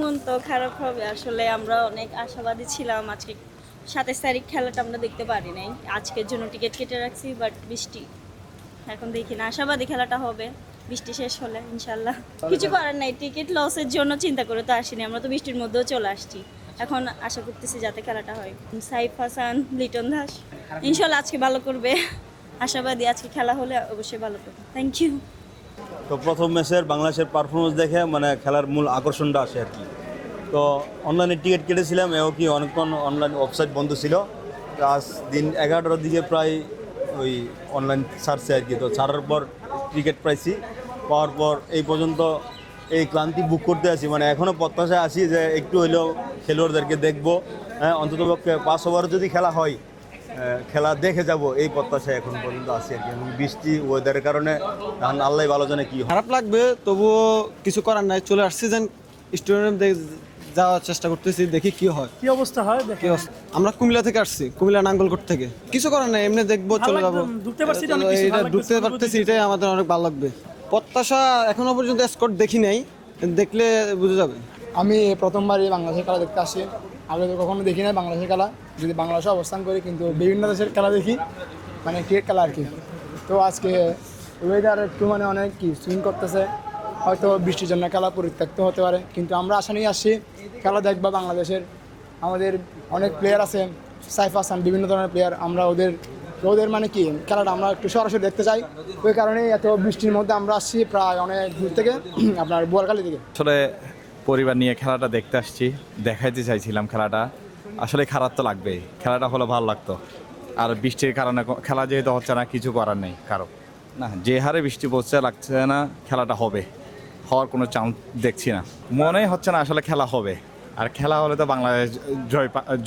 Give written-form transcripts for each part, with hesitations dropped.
মন তো খারাপ হবে আসলে, আমরা অনেক আশাবাদী ছিলাম। আজকে 27 তারিখ খেলাটা আমরা দেখতে পারি নাই, আজকের জন্য টিকিট কেটে রাখছি, বাট বৃষ্টি এখন দেখি না, আশাবাদী খেলাটা হবে বৃষ্টি শেষ হলে ইনশাল্লাহ। কিছু করার নাই, টিকিট লসের জন্য চিন্তা করে তো আসিনি, আমরা তো বৃষ্টির মধ্যেও চলে আসছি। এখন আশা করতেছি যাতে খেলাটা হয়। সাইফ হাসান, লিটন দাস ইনশাল্লাহ আজকে ভালো করবে, আশাবাদী আজকে খেলা হলে অবশ্যই ভালো করবে। Thank you. তো প্রথম ম্যাচের বাংলাদেশের পারফরমেন্স দেখে মানে খেলার মূল আকর্ষণটা আসে আর কি। তো অনলাইনে টিকিট কেটেছিলাম, এও কি অনেকক্ষণ অনলাইন ওয়েবসাইট বন্ধ ছিল। আজ দিন 11টার দিকে প্রায় ওই অনলাইন ছাড়ছে আর কি। তো ছাড়ার পর টিকিট পাইছি, পাওয়ার পর এই পর্যন্ত এই ক্লান্তি বুক করতে আছি, মানে এখনও প্রত্যাশায় আছি যে একটু হইলেও খেলোয়াড়দেরকে দেখবো। হ্যাঁ, অন্ততপক্ষে 5 ওভার যদি খেলা হয়, খেলা দেখে যাব এই প্রত্যাশায় এখন পর্যন্ত আছি আর কি। এবং বৃষ্টি ওয়েদারের কারণে এখন আল্লাহ ভালো জানে কি হয়। খারাপ লাগবে, তবুও কিছু করার নাই। চলে আসছি যেন স্টেডিয়াম যাওয়ার চেষ্টা করতেছি, দেখি কি হয়, কি অবস্থা হয় কি অবস্থা। আমরা কুমিল্লা থেকে আসছি, কুমিল্লা নাঙ্গলকোট থেকে। কিছু করার নাই, এমনি দেখবো, চলে যাবো। ঢুকতে পারছি তো, অনেক কিছু এটা ভালো লাগতেছে, ঢুকতে পারতেছি, এটাই আমাদের অনেক ভালো লাগবে। প্রত্যাশা এখনো পর্যন্ত স্কোর দেখি নাই, দেখলে বুঝে যাবে। আমি প্রথমবারই বাংলাদেশের খেলা দেখতে আসি। আগে তো কখনো দেখি না বাংলাদেশের খেলা, যদি বাংলাদেশে অবস্থান করি, কিন্তু বিভিন্ন দেশের খেলা দেখি, মানে ক্রিকেট খেলা আর কি। তো আজকে ওয়েদার একটু মানে অনেক কি সুইং করতেছে, হয়তো বৃষ্টির জন্য খেলা পরিত্যক্ত হতে পারে, কিন্তু আমরা আশা নিয়ে আসছি খেলা দেখবা। বাংলাদেশের আমাদের অনেক প্লেয়ার আছে, সাইফ হাসান, বিভিন্ন ধরনের প্লেয়ার। আমরা ওদের মানে কি খেলাটা আমরা একটু সরাসরি দেখতে চাই। ওই কারণেই এত বৃষ্টির মধ্যে আমরা আসছি প্রায় অনেক দূর থেকে, আপনার বোয়ালখালী থেকে। আসলে পরিবার নিয়ে খেলাটা দেখতে আসছি, দেখাইতে চাইছিলাম খেলাটা। আসলে খারাপ তো লাগবেই, খেলাটা হলে ভালো লাগতো। আর বৃষ্টির কারণে খেলা যেহেতু হচ্ছে না, কিছু করার নেই কারো। না, যে হারে বৃষ্টি পড়ছে, লাগছে না খেলাটা হবে, হওয়ার কোনো চান্স দেখছি না, মনেই হচ্ছে না আসলে খেলা হবে। আর খেলা হলে তো বাংলাদেশ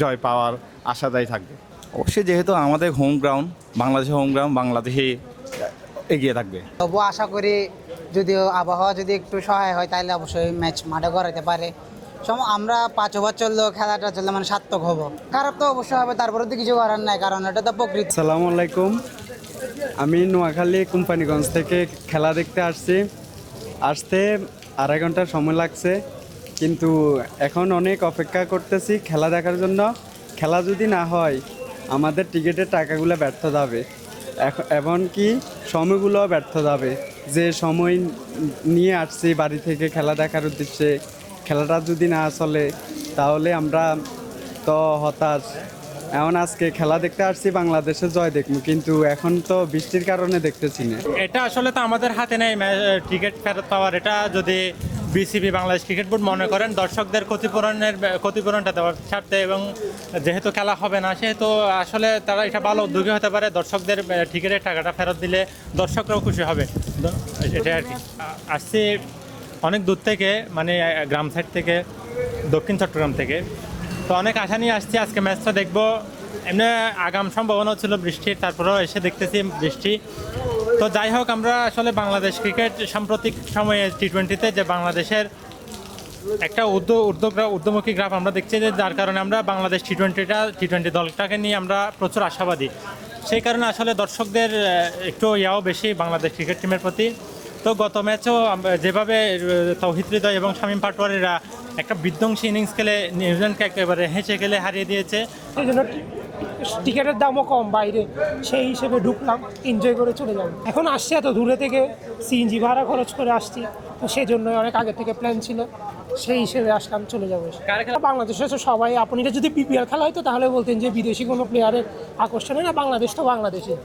জয় পাওয়ার আশাটাই থাকবে। অবশ্যই যেহেতু আমাদের হোম গ্রাউন্ড, বাংলাদেশের হোম গ্রাউন্ড, বাংলাদেশই এগিয়ে থাকবে। তবুও আশা করি যদিও আবহাওয়া যদি একটু সহায় হয়, তাহলে অবশ্যই ম্যাচ মাঠে করাতে পারে। আমরা 5 ওভার চললেও খেলাটা চললে মানে সার্থক হবো। খারাপ তো অবশ্যই হবে, তারপরে তো কিছু করার নাই, কারণ এটা তো প্রকৃতি। আসসালামু আলাইকুম, আমি নোয়াখালী কোম্পানিগঞ্জ থেকে খেলা দেখতে আসছি। আসতে 2.5 ঘন্টার সময় লাগছে, কিন্তু এখন অনেক অপেক্ষা করতেছি খেলা দেখার জন্য। খেলা যদি না হয়, আমাদের টিকিটের টাকাগুলো ব্যর্থ যাবে, এমনকি সময়গুলো ব্যর্থ যাবে। যে সময় নিয়ে আসছি বাড়ি থেকে খেলা দেখার উদ্দেশ্যে, খেলাটা যদি না চলে তাহলে আমরা তো হতাশ। এখন আজকে খেলা দেখতে আসছি বাংলাদেশের জয় দেখবো, কিন্তু এখন তো বৃষ্টির কারণে দেখতেছি না। এটা আসলে তো আমাদের হাতে নেই টিকিট ফেরত পাওয়ার। এটা যদি বিসিবি, বাংলাদেশ ক্রিকেট বোর্ড মনে করেন দর্শকদের ক্ষতিপূরণটা দেওয়ার স্বার্থে, এবং যেহেতু খেলা হবে না, সেহেতু আসলে তারা এটা ভালো উদ্যোগী হতে পারে। দর্শকদের টিকিটের টাকাটা ফেরত দিলে দর্শকরাও খুশি হবে, এটা আর কি। আসছি অনেক দূর থেকে, মানে গ্রাম সাইড থেকে, দক্ষিণ চট্টগ্রাম থেকে। তো অনেক আশা নিয়ে আসছি, আজকে ম্যাচটা দেখবো। এমনি আগাম সম্ভাবনা ছিল বৃষ্টির, তারপরেও এসে দেখতেছি বৃষ্টি। তো যাই হোক, আমরা আসলে বাংলাদেশ ক্রিকেট সাম্প্রতিক সময়ে টি-20তে যে বাংলাদেশের একটা ঊর্ধ্বমুখী গ্রাফ আমরা দেখছি, যে যার কারণে আমরা বাংলাদেশ টি-20 দলটাকে নিয়ে আমরা প্রচুর আশাবাদী। সেই কারণে আসলে দর্শকদের একটু বেশি বাংলাদেশ ক্রিকেট টিমের প্রতি। তো গত ম্যাচও যেভাবে তৌহিদ হৃদয় এবং শামীম পাটোয়ারিরা একটা বিধ্বংসী ইনিংস খেলে নিউজিল্যান্ডকে একেবারে হেঁচে খেলে হারিয়ে দিয়েছে। সেই জন্য টিকিটের দামও কম বাইরে, সেই হিসেবে ঢুকলাম, এনজয় করে চলে যাব। এখন আসছি এত দূরে থেকে, সিএনজি ভাড়া খরচ করে আসছি, তো সেই জন্য অনেক আগে থেকে প্ল্যান ছিল, সেই হিসেবে আসলাম, চলে যাবো। বাংলাদেশে তো সবাই, আপনি যদি বিপিএল খেলা হয়তো তাহলে বলতেন যে বিদেশি কোনো প্লেয়ারের আকর্ষণে না, বাংলাদেশ তো বাংলাদেশে।